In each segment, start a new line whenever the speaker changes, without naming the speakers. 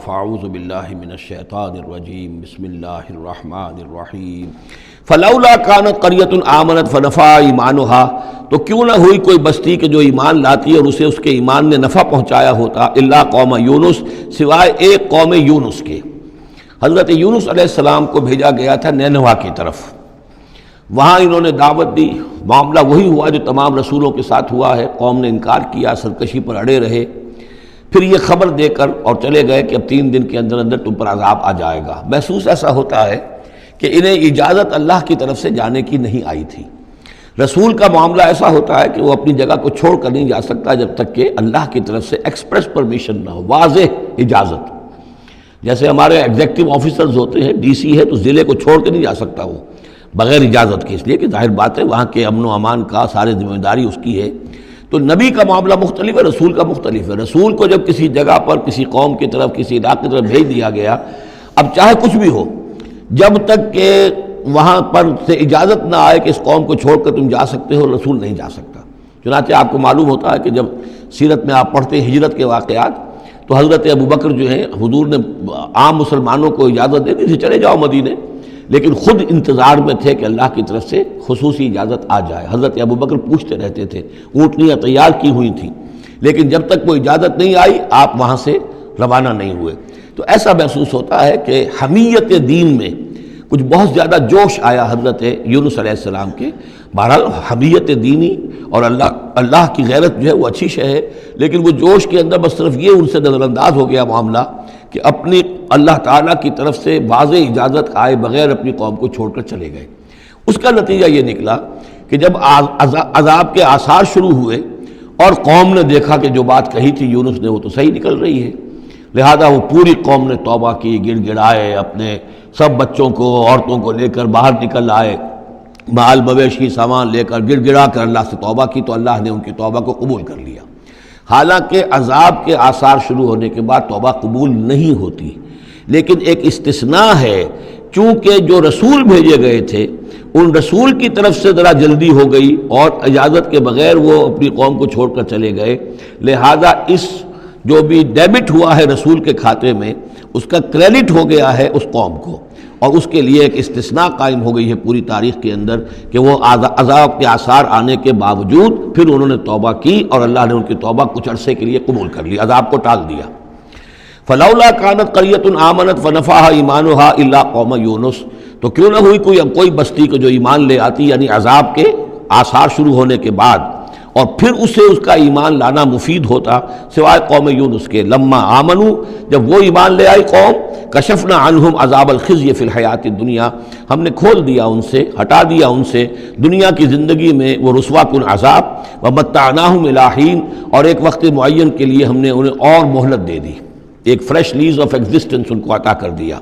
فاعوذ باللہ من الشیطان الرجیم بسم اللہ الرحمن الرحیم فلولا کانت قریۃ آمنت فنفعها ایمانها تو کیوں نہ ہوئی کوئی بستی کہ جو ایمان لاتی اور اسے اس کے ایمان نے نفع پہنچایا ہوتا الا قوم یونس سوائے ایک قوم یونس کے۔ حضرت یونس علیہ السلام کو بھیجا گیا تھا نینوا کی طرف، وہاں انہوں نے دعوت دی، معاملہ وہی ہوا جو تمام رسولوں کے ساتھ ہوا ہے، قوم نے انکار کیا، سرکشی پر اڑے رہے، پھر یہ خبر دے کر اور چلے گئے کہ اب 3 دن کے اندر اندر تم پر عذاب آ جائے گا۔ محسوس ایسا ہوتا ہے کہ انہیں اجازت اللہ کی طرف سے جانے کی نہیں آئی تھی۔ رسول کا معاملہ ایسا ہوتا ہے کہ وہ اپنی جگہ کو چھوڑ کر نہیں جا سکتا جب تک کہ اللہ کی طرف سے ایکسپریس پرمیشن نہ ہو، واضح اجازت۔ جیسے ہمارے ایگزیکٹو آفیسرز ہوتے ہیں، ڈی سی ہے تو ضلع کو چھوڑ کے نہیں جا سکتا وہ بغیر اجازت کے، اس لیے کہ ظاہر بات ہے وہاں کے امن و امان کا سارے ذمہ داری اس کی ہے۔ تو نبی کا معاملہ مختلف ہے، رسول کا مختلف ہے۔ رسول کو جب کسی جگہ پر کسی قوم کی طرف کسی علاقے کی طرف بھیج دیا گیا، اب چاہے کچھ بھی ہو، جب تک کہ وہاں پر سے اجازت نہ آئے کہ اس قوم کو چھوڑ کر تم جا سکتے ہو، رسول نہیں جا سکتا۔ چنانچہ آپ کو معلوم ہوتا ہے کہ جب سیرت میں آپ پڑھتے ہیں ہجرت کے واقعات، تو حضرت ابوبکر جو ہیں، حضور نے عام مسلمانوں کو اجازت دے دی تھی چلے جاؤ مدینے، لیکن خود انتظار میں تھے کہ اللہ کی طرف سے خصوصی اجازت آ جائے۔ حضرت ابوبکر پوچھتے رہتے تھے، اونٹنیاں تیار کی ہوئی تھیں، لیکن جب تک وہ اجازت نہیں آئی آپ وہاں سے روانہ نہیں ہوئے۔ تو ایسا محسوس ہوتا ہے کہ حمیت دین میں کچھ بہت زیادہ جوش آیا حضرت یونس علیہ السلام کے۔ بہرحال حمیت دینی اور اللہ کی غیرت جو ہے وہ اچھی شے ہے، لیکن وہ جوش کے اندر بس صرف یہ ان سے نظر انداز ہو گیا معاملہ کہ اپنی اللہ تعالیٰ کی طرف سے واضح اجازت آئے بغیر اپنی قوم کو چھوڑ کر چلے گئے۔ اس کا نتیجہ یہ نکلا کہ جب عذاب کے آثار شروع ہوئے اور قوم نے دیکھا کہ جو بات کہی تھی یونس نے وہ تو صحیح نکل رہی ہے، لہذا وہ پوری قوم نے توبہ کی، گڑ گڑائے، اپنے سب بچوں کو عورتوں کو لے کر باہر نکل آئے، مال مویشی سامان لے کر گڑ گڑا کر اللہ سے توبہ کی، تو اللہ نے ان کی توبہ کو قبول کر لیا۔ حالانکہ عذاب کے آثار شروع ہونے کے بعد توبہ قبول نہیں ہوتی، لیکن ایک استثناء ہے، چونکہ جو رسول بھیجے گئے تھے ان رسول کی طرف سے ذرا جلدی ہو گئی اور اجازت کے بغیر وہ اپنی قوم کو چھوڑ کر چلے گئے، لہذا اس جو بھی ڈیبٹ ہوا ہے رسول کے کھاتے میں اس کا کریڈٹ ہو گیا ہے اس قوم کو، اور اس کے لیے ایک استثناء قائم ہو گئی ہے پوری تاریخ کے اندر کہ وہ عذاب کے آثار آنے کے باوجود پھر انہوں نے توبہ کی اور اللہ نے ان کی توبہ کچھ عرصے کے لیے قبول کر لی، عذاب کو ٹال دیا۔ فلولا کانت قریۃ آمنت فنفعها ایمانها الا قوم یونس تو کیوں نہ ہوئی کوئی بستی کو جو ایمان لے آتی، یعنی عذاب کے آثار شروع ہونے کے بعد اور پھر اسے اس کا ایمان لانا مفید ہوتا، سوائے قوم یونس کے۔ لما آمنوا جب وہ ایمان لے آئی قوم، کشفنا عنہم عذاب الخزي فی الحیات الدنیا ہم نے کھول دیا ان سے، ہٹا دیا ان سے دنیا کی زندگی میں وہ رسوا کن عذاب، ومتعناہم الی حین اور ایک وقت معین کے لیے ہم نے انہیں اور مہلت دے دی، ایک فریش لیز آف ایگزسٹنس ان کو عطا کر دیا۔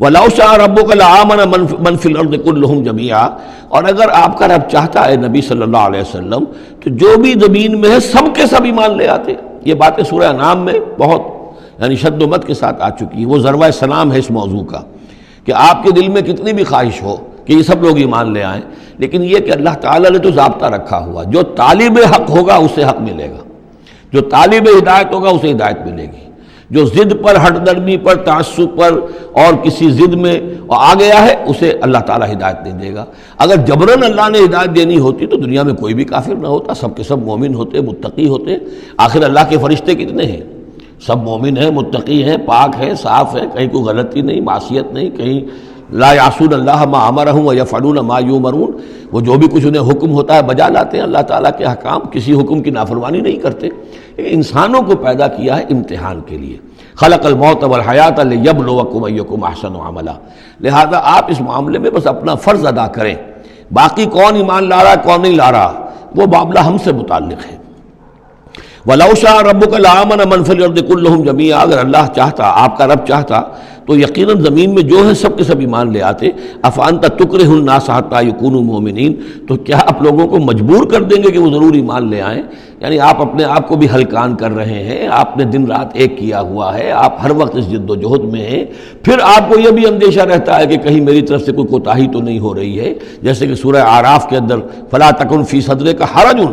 وَلَوْ شَاءَ رَبُّكَ لَآمَنَ مَنْ فِي الْأَرْضِ كُلُّهُمْ جَمِيعًا اور اگر آپ کا رب چاہتا ہے نبی صلی اللہ علیہ وسلم تو جو بھی زمین میں ہے سب کے سب ایمان لے آتے۔ یہ باتیں سورہ انعام میں بہت یعنی شد و مد کے ساتھ آ چکی ہیں، وہ ذروہ سلام ہے اس موضوع کا کہ آپ کے دل میں کتنی بھی خواہش ہو کہ یہ سب لوگ ایمان لے آئیں، لیکن یہ کہ اللہ تعالیٰ نے تو ضابطہ رکھا ہوا، جو طالب حق ہوگا اسے حق ملے گا، جو طالب ہدایت ہوگا اسے ہدایت ملے گی، جو ضد پر، ہٹ درمی پر، تعصب پر اور کسی ضد میں آ گیا ہے اسے اللہ تعالیٰ ہدایت نہیں دے گا۔ اگر جبراً اللہ نے ہدایت دینی ہوتی تو دنیا میں کوئی بھی کافر نہ ہوتا، سب کے سب مومن ہوتے، متقی ہوتے۔ آخر اللہ کے فرشتے کتنے ہیں؟ سب مومن ہیں، متقی ہیں، پاک ہیں، صاف ہیں، کہیں کوئی غلطی نہیں، معصیت نہیں، کہیں لا یعصون اللہ ما امرہم ویفعلون ما یؤمرون، وہ جو بھی کچھ انہیں حکم ہوتا ہے بجا لاتے ہیں اللہ تعالیٰ کے احکام، کسی حکم کی نافرمانی نہیں کرتے۔ انسانوں کو پیدا کیا ہے امتحان کے لیے، خلق الموت والحیات لیبلوکم ایکم احسن عملا، لہذا آپ اس معاملے میں بس اپنا فرض ادا کریں، باقی کون ایمان لا رہا کون نہیں لا رہا وہ معاملہ ہم سے متعلق ہے۔ وَلَوْ شَاءَ رَبُّكَ لَآمَنَ مَنْ فِي الْأَرْضِ كُلُّهُمْ جَمِيعًا اگر اللہ چاہتا، آپ کا رب چاہتا تو یقیناً زمین میں جو ہے سب کے سب ایمان لے آتے۔ أَفَأَنْتَ تُكْرِهُ النَّاسَ حَتَّى يَكُونُوا مُؤْمِنِينَ تو کیا آپ لوگوں کو مجبور کر دیں گے کہ وہ ضرور ایمان لے آئیں؟ یعنی آپ اپنے آپ کو بھی ہلکان کر رہے ہیں، آپ نے دن رات ایک کیا ہوا ہے، آپ ہر وقت اس جد و جہد میں ہیں، پھر آپ کو یہ بھی اندیشہ رہتا ہے کہ کہیں میری طرف سے کوئی کوتاہی تو نہیں ہو رہی ہے، جیسے کہ سورہ اعراف کے اندر فَلَا تَكُنْ فِي صَدْرِكَ حَرَجٌ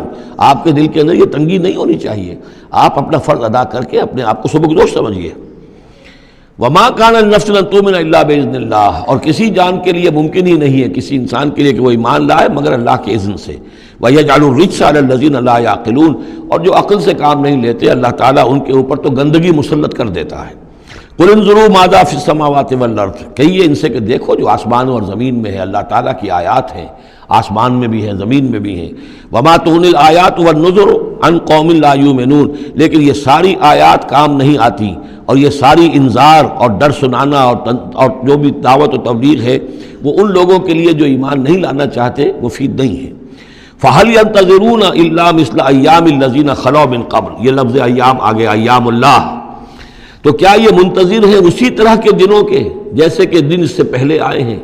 آپ کے دل کے اندر یہ تنگی نہیں ہونی چاہیے، آپ اپنا فرض ادا کر کے اپنے آپ کو سبکدوش سمجھیے۔ وما کان لنفس ان تؤمن الا باذن اللہ، اور کسی جان کے لیے ممکن ہی نہیں ہے، کسی انسان کے لیے کہ وہ ایمان لائے مگر اللہ کے اذن سے۔ وَيَجْعَلُ الرِّجْسَ عَلَى الَّذِينَ لَا يَعْقِلُونَ، اور جو عقل سے کام نہیں لیتے اللہ تعالیٰ ان کے اوپر تو گندگی مسلط کر دیتا ہے۔ قُلِ انظُرُوا مَاذَا فِي السَّمَاوَاتِ وَالْأَرْضِ، کہیے ان سے کہ دیکھو جو آسمانوں اور زمین میں ہے اللہ تعالیٰ کی آیات ہیں، آسمان میں بھی ہیں زمین میں بھی ہیں۔ وَمَا تُغْنِي الْآيَاتُ وَالنُّذُرُ عَنْ قَوْمٍ لَا يُؤْمِنُونَ، لیکن یہ ساری آیات کام نہیں آتی، اور یہ ساری انذار اور ڈر سنانا اور جو بھی دعوت و تبلیغ ہے وہ ان لوگوں کے لیے جو ایمان نہیں لانا چاہتے مفید نہیں ہے۔ فَهَلْ يَنْتَظِرُونَ إِلَّا مِثْلَ أَيَّامِ الَّذِينَ خَلَوْا مِنْ قَبْلُ، یہ لفظ ایام آگے ایام اللہ، تو کیا یہ منتظر ہیں اسی طرح کے دنوں کے جیسے کہ دن اس سے پہلے آئے ہیں؟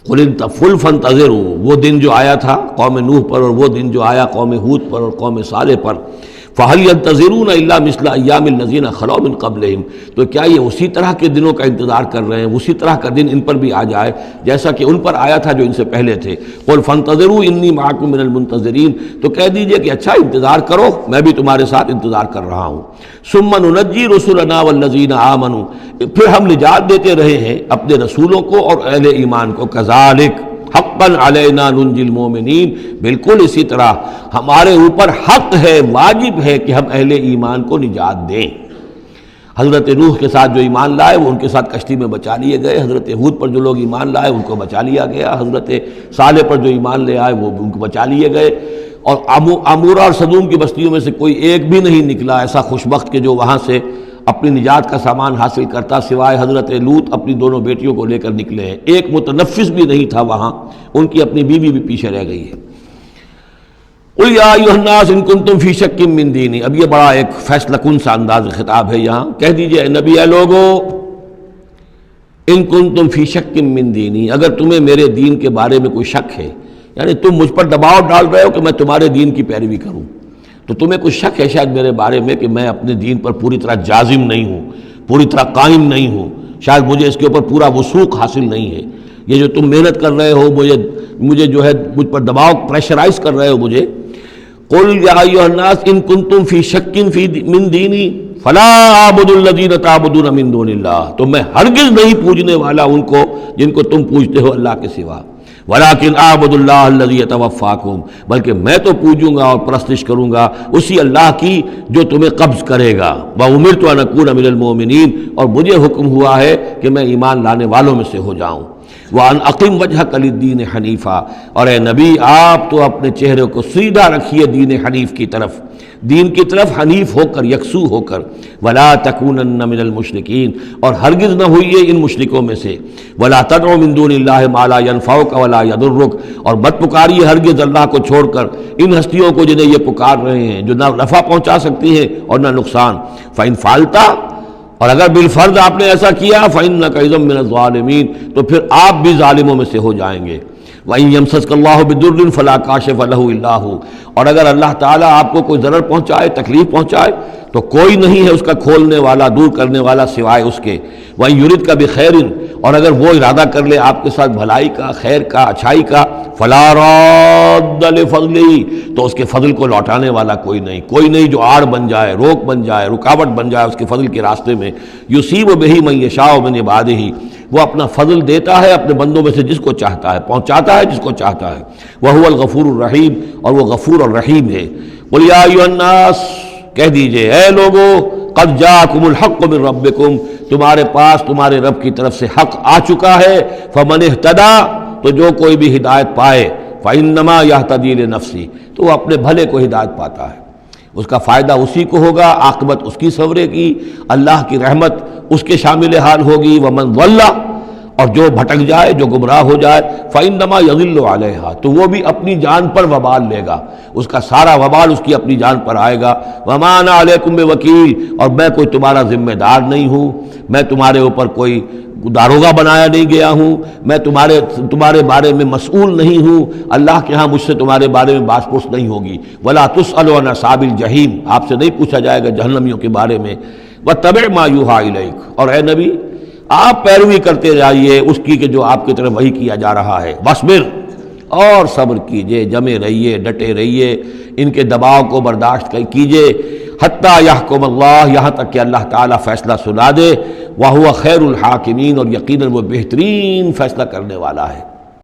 قُلْ فَانْتَظِرُوا، وہ دن جو آیا تھا قوم نوح پر، اور وہ دن جو آیا قوم ہود پر اور قوم صالح پر۔ فَهَلْ يَنْتَظِرُونَ إِلَّا مِثْلَ أَيَّامِ الَّذِينَ خَلَوْا مِنْ قَبْلِهِمْ، تو کیا یہ اسی طرح کے دنوں کا انتظار کر رہے ہیں، اسی طرح کا دن ان پر بھی آ جائے جیسا کہ ان پر آیا تھا جو ان سے پہلے تھے۔ قُلْ فَانْتَظِرُوا إِنِّي مَعَكُم مِّنَ الْمُنتَظِرِينَ، تو کہہ دیجئے کہ اچھا انتظار کرو، میں بھی تمہارے ساتھ انتظار کر رہا ہوں۔ ثُمَّ نُنَجِّي رُسُلَنَا وَالَّذِينَ آمَنُوا، پھر ہم نجات دیتے رہے ہیں اپنے رسولوں کو اور اہل ایمان کو۔ كَذَلِكَ حقاً علینا ننجی المومنین، بالکل اسی طرح ہمارے اوپر حق ہے، واجب ہے کہ ہم اہل ایمان کو نجات دیں۔ حضرت نوح کے ساتھ جو ایمان لائے وہ ان کے ساتھ کشتی میں بچا لیے گئے، حضرت ہود پر جو لوگ ایمان لائے ان کو بچا لیا گیا، حضرت صالح پر جو ایمان لے آئے وہ ان کو بچا لیے گئے، اور عمورہ اور صدوم کی بستیوں میں سے کوئی ایک بھی نہیں نکلا ایسا خوشبخت کہ جو وہاں سے اپنی نجات کا سامان حاصل کرتا، سوائے حضرت لوط اپنی دونوں بیٹیوں کو لے کر نکلے ہیں، ایک متنفس بھی نہیں تھا وہاں، ان کی اپنی بیوی بھی پیچھے رہ گئی ہے۔ قُلْ يَا أَيُّهَا النَّاسُ إِن كُنتُمْ فِي شَكٍّ مِّن دِينِي، اب یہ بڑا ایک فیصلہ کن سا انداز خطاب ہے یہاں، کہہ دیجئے اے نبی، اے لوگو، إِن كُنتُمْ فِي شَكٍّ مِّن دِينِي، اگر تمہیں میرے دین کے بارے میں کوئی شک ہے، یعنی تم مجھ پر دباؤ ڈال رہے ہو کہ میں تمہارے دین کی پیروی کروں، تو تمہیں کچھ شک ہے شاید میرے بارے میں کہ میں اپنے دین پر پوری طرح جازم نہیں ہوں، پوری طرح قائم نہیں ہوں، شاید مجھے اس کے اوپر پورا وثوق حاصل نہیں ہے، یہ جو تم محنت کر رہے ہو، مجھے جو ہے مجھ پر دباؤ پریشرائز کر رہے ہو مجھے۔ قُلْ يَا أَيُّهَا النَّاسُ إِن كُنتُمْ فِي شَكٍّ مِّن دِينِي فَلَا أَعْبُدُ الَّذِينَ تَعْبُدُونَ مِن دُونِ اللَّهِ، تو میں ہرگز نہیں پوجنے والا ان کو جن کو تم پوجتے ہو اللہ کے سوا۔ وَلَٰكِنْ أَعْبُدُ اللَّهَ الَّذِي يَتَوَفَّاكُمْ، بلکہ میں تو پوجوں گا اور پرستش کروں گا اسی اللہ کی جو تمہیں قبض کرے گا۔ وَأُمِرْتُ أَنْ أَكُونَ مِنَ الْمُؤْمِنِينَ، اور مجھے حکم ہوا ہے کہ میں ایمان لانے والوں میں سے ہو جاؤں۔ وَأَنْ أَقِمْ وَجْهَكَ لِلدِّينِ حَنِيفًا، اور اے نبی آپ تو اپنے چہرے کو سیدھا رکھیے دین حنیف کی طرف، دین کی طرف حنیف ہو کر، یکسو ہو کر۔ وَلَا تَكُونَنَّ مِنَ الْمُشْرِكِينَ، اور ہرگز نہ ہوئیے ان مشرکوں میں سے۔ وَلَا تَدْعُ مِن دُونِ اللَّهِ مَا لَا يَنفَعُكَ وَلَا يَضُرُّكَ، اور مت پکاریے ہرگز اللہ کو چھوڑ کر ان ہستیوں کو جنہیں یہ پکار رہے ہیں جو نہ نفع پہنچا سکتی ہیں اور نہ نقصان۔ فَإِن فَعَلْتَ، اور اگر بالفرض آپ نے ایسا کیا، فَإِنَّكَ إِذًا مِّنَ الظَّالِمِينَ، تو پھر آپ بھی ظالموں میں سے ہو جائیں گے۔ وَإِن يَمْسَسْكَ اللَّهُ بِضُرٍّ فَلَا كَاشِفَ لَهُ إِلَّا هُوَ، اور اگر اللہ تعالیٰ آپ کو کوئی ضرر پہنچائے، تکلیف پہنچائے، تو کوئی نہیں ہے اس کا کھولنے والا، دور کرنے والا سوائے اس کے۔ وَإِن يُرِدْكَ بِخَيْرٍ، اور اگر وہ ارادہ کر لے آپ کے ساتھ بھلائی کا، خیر کا، اچھائی کا، فَلَا رَادَّ لِفَضْلِهِ، تو اس کے فضل کو لوٹانے والا کوئی نہیں جو آڑ بن جائے، روک بن جائے، رکاوٹ بن جائے اس کے فضل کے راستے میں۔ يُصِيبُ بِهِ مَن يَشَاءُ مِنْ عِبَادِهِ، وہ اپنا فضل دیتا ہے اپنے بندوں میں سے جس کو چاہتا ہے، پہنچاتا ہے جس کو چاہتا ہے۔ وَهُوَ الْغَفُورُ الرَّحِيمُ، اور وہ غفور اور رحیم ہے۔ قُلْ يَا أَيُّهَا النَّاسُ، کہہ دیجئے اے لوگو، قَدْ جَاءَكُمُ الْحَقُّ مِنْ رَبِّكُمْ، تمہارے پاس تمہارے رب کی طرف سے حق آ چکا ہے۔ فَمَنِ اهْتَدَىٰ، تو جو کوئی بھی ہدایت پائے، فَإِنَّمَا يَهْتَدِي لِنَفْسِهِ، تو وہ اپنے بھلے کو ہدایت پاتا ہے، اس کا فائدہ اسی کو ہوگا، عاقبت اس کی سنورے گی، اللہ کی رحمت اس کے شامل حال ہوگی۔ وَمَنْ ضَلَّ، اور جو بھٹک جائے، جو گمراہ ہو جائے، فَإِنَّمَا يَضِلُّ عَلَيْهَا، تو وہ بھی اپنی جان پر وبال لے گا، اس کا سارا وبال اس کی اپنی جان پر آئے گا۔ وَمَا أَنَا عَلَيْكُمْ بِوَكِيلٍ، اور میں کوئی تمہارا ذمہ دار نہیں ہوں، میں تمہارے اوپر کوئی داروغہ بنایا نہیں گیا ہوں، میں تمہارے بارے میں مسئول نہیں ہوں، اللہ کے ہاں مجھ سے تمہارے بارے میں باس پرس نہیں ہوگی۔ وَلَا تُسْأَلُ عَنْ أَصْحَابِ الْجَحِيمِ، آپ سے نہیں پوچھا جائے گا جہنمیوں کے بارے میں۔ وَاتَّبِعْ مَا يُوحَىٰ إِلَيْكَ، اور اے نبی آپ پیروی کرتے جائیے اس کی کہ جو آپ کی طرف وحی کیا جا رہا ہے۔ وَاصْبِرْ، اور صبر کیجئے، جمے رہیے، ڈٹے رہیے، ان کے دباؤ کو برداشت کیجئے۔ حتیٰ یحکم اللہ، یہاں تک کہ اللہ تعالیٰ فیصلہ سنا دے۔ وَهُوَ خَيْرُ الْحَاكِمِينَ، اور یقیناً وہ بہترین فیصلہ کرنے والا ہے۔